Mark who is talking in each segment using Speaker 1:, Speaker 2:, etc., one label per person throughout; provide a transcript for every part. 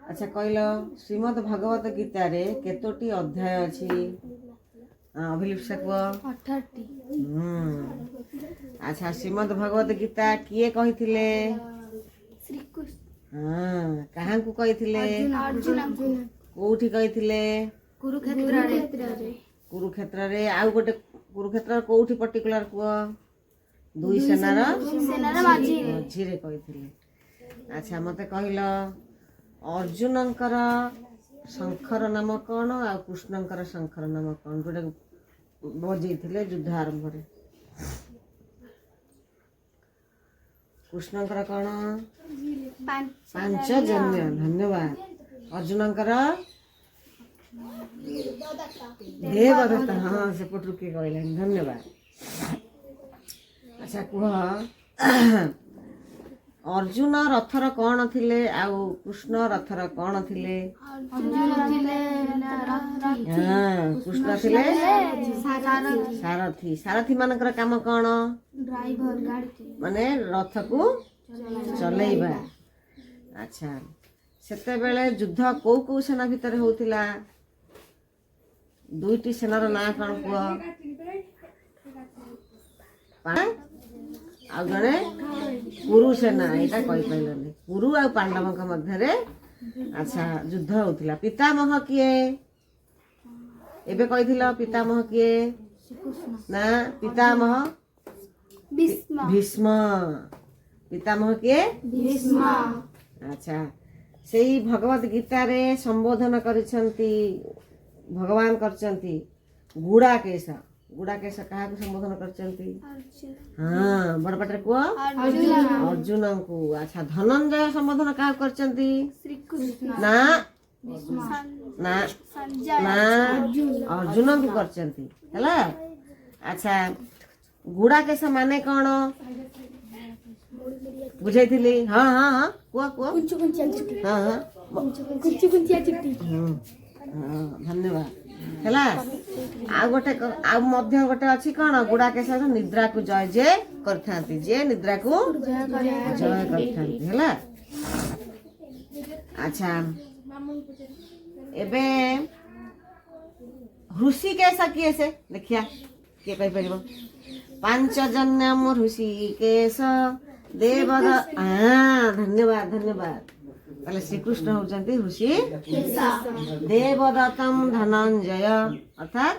Speaker 1: अच्छा कहल श्रीमद भगवत गीतार केतोटी अध्याय अच्छी अभिलिप्सा कह
Speaker 2: 18टी।
Speaker 1: अच्छा श्रीमद भगवत गीता किए कही
Speaker 2: श्री कृष्ण
Speaker 1: हाँ कहाँ को कही
Speaker 2: अर्जुन
Speaker 1: कोठी कही कुरुक्षेत्र रे आउ गोटे कुरुक्षेत्र कोठी पर्टिकुलर कह दुई सेनार मझीरे कही। अच्छा मते कहल अर्जुनंकर शंखर नाम कौन आ कृष्णंकर शंखर नाम कौन जोटा बजे युद्ध आरंभ रे कृष्णंकर कौन पांचजन्य धन्यवाद अर्जुनंकर देवदत्त हाँ से पटु के कहले धन्यवाद। अच्छा कह अर्जुन रथर कौन थिले आउ कृष्ण रथर कौन थिले कृष्ण थिले सारथी सारथी मानकर काम कौन माने रथ को चलेइबा। अच्छा सेते बेले युद्ध को को सेना भितर होतिला दुईटी सेनार ना कौन आ जड़े कुरु सेना यहाँ कही पारे कुरु आ पांडवों मध्य अच्छा युद्ध होता पितामह किए एबे कही पितामह किए ना पितामह भीष्म पितामह किए अच्छा से भगवत गीता रे संबोधन करिसंती भगवान करचंती गुड़ाकेश कहा संबोधन करचंती हाँ बड़ पाटे को अर्जुन को। अच्छा धनंजय संबोधन क्या करचंती ना ना ना अर्जुन को करचंती हैला। अच्छा गुड़ाकेश माने कौन बुझाई हाँ हाँ हाँ कुआ कुआ हाँ हाँ धन्यवाद हैला। आ गोटे आ मध्य गोटे अच्छी कौन गुड़ाकेश निद्रा को जय जय करथांती जे निद्रा को जय करथांती हैला। अच्छा एबे ऋषिकेश किए से देखिया किए कहि परिबो पांचजन्यम ऋषिकेश देवद हाँ धन्यवाद धन्यवाद ताले श्रीकृष्ण होचंती ऋषि देवदत्तम धनंजय अर्थात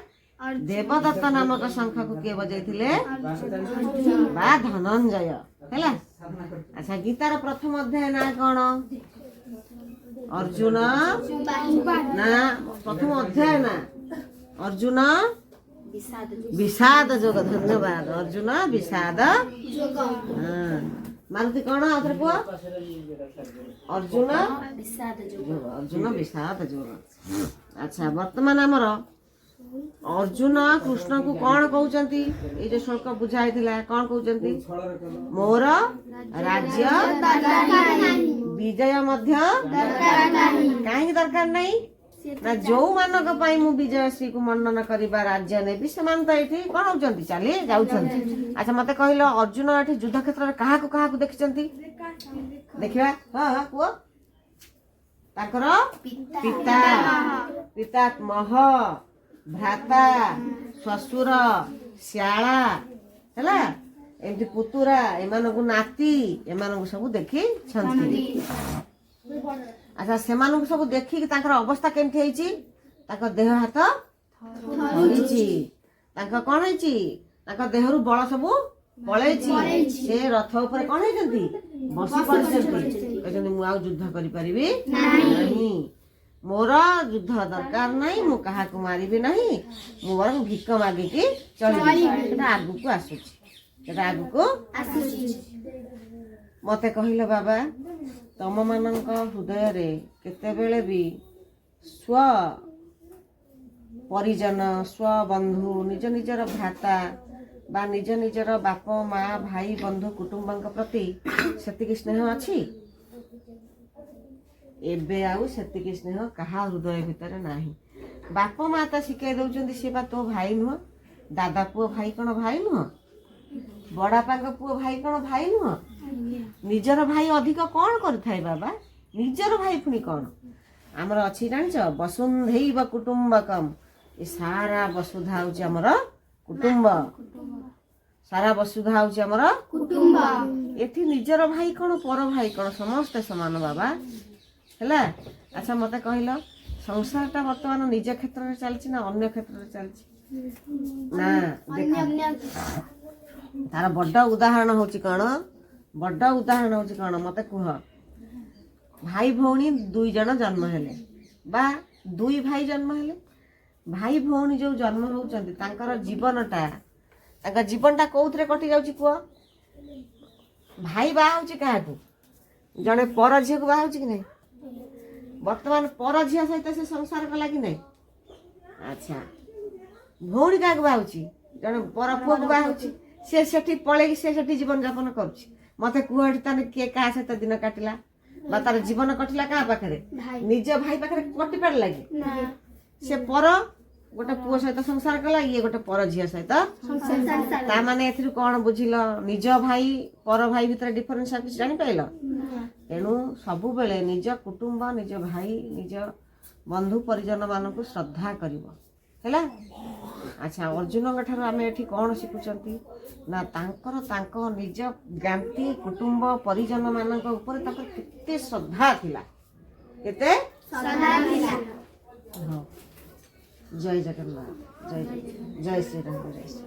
Speaker 1: देवदत्त नामक शंख को किए बजाइथिले बा धनंजय हैला। अच्छा गीतार प्रथम अध्याय ना कौन अर्जुन ना प्रथम अध्याय ना अर्जुन विषाद जोग धन्यवाद अर्जुन विषाद हाँ मारुति कौन आथर को अर्जुन विषाद जोग। अच्छा वर्तमान आमर अर्जुन कृष्ण को कौन कहउचंती ए जो श्लोक बुझाई थिला कौन कहउचंती मोर राज्य विजय मध्य काहे दरकार नहीं ना जो मानक पाई मु विजय श्री को मंडन करिबा राज्य नेबी समान तो एठी कोन होचंती चली जाउचंती। अच्छा मते कहिलो अर्जुन एठी युद्ध क्षेत्र रे कहा को देखचंती देखिबा हां हां को ताकर पिता पितामह भ्राता ससुर श्याला हैला एमती पुतुरा एमान को नाती एमान को सब देखि छंती। अच्छा से सब देखिक अवस्था केमती होइची देह हाथ धरिची कौन होइची देहरु बल सब पलैची से रथ ऊपर कौन होइचंती बसी पड़िचंती कहचंती मु आ युद्ध करि परिबी नहीं मोर युद्ध दरकार नहीं मु कहा को मारिबी नहीं मु वर भिक मागे की चली एटा आगु को आसुची एटा आगु को आसुची। मते कहिलो बाबा तम मानक हृदय रे केतेबेले भी स्व परिजन स्व बंधु निज निजर भ्राता बा निज निजर बाप माँ भाई बंधु कुटुंब प्रति सेतिकी स्नेह अच्छी एबे आउ सेतिकी स्नेह कहा हृदय भितर नाही। बाप माँ तो शिखाई दौरान सी बा तो भाई नुह दादा पुओ भाई कौन भाई नुह बड़ापा पुओ भाई कौन भाई नुह निजर भाई अधिक कौन कर बाबा निजर भाई पुणी कौन आमर अच्छी जान वसुंधैव कुटुंबकम ये सारा वसुधा हूँ आमर कुटुंब सारा वसुधा हूँ आमर एठी निजर भाई कौन पर भाई कौन समस्ते समान बाबा है। अच्छा मत कहल संसारटा बर्तमान निज क्षेत्र में चलती ना अन्य क्षेत्र में चलती ना तार बड़ उदाहरण हूँ कौन बड़ उदाहरण हूँ कौन मत कह भाई भौणी दुई जन जन्म हेले बा दुई भाई जन्म हेले भाई भौणी जो जन्म होकर जीवनटा जीवनटा कौन कटि जाऊँ पुआ भाई बाहा क्या जड़े पर झील को बाहा कि नहीं बर्तमान पर झी सहित से संसार कला कि नहीं। अच्छा भौणी क्या बाहा जड़े पर पुआ को बाहा से पलैकी से जीवन यापन कर मत कह किए क्या सहित दिन काटिला बा तार जीवन कटिला क्या पाखे निज भाई पाखे कटि पार लगे से पर गोटे पुओ सहित संसार कला ये गोटे पर झी सहित ता माने एथिरु कौन बुझिल निज भाई पर भाई भीतर डिफरेंस किसी जानी पाइल तेणु सबु बेले निज कुटुंब निज भाई निज बंधु परिजन मान को श्रद्धा करिवो हैला। अच्छा अर्जुन ठार आम एठी कौन शिखुचंती ना तांकर निज ज्ञाति कुटुंब परिजन मान ऊपर केते श्रद्धा थिला केते हाँ जय जगन्नाथ जय जय श्री राम जय श्री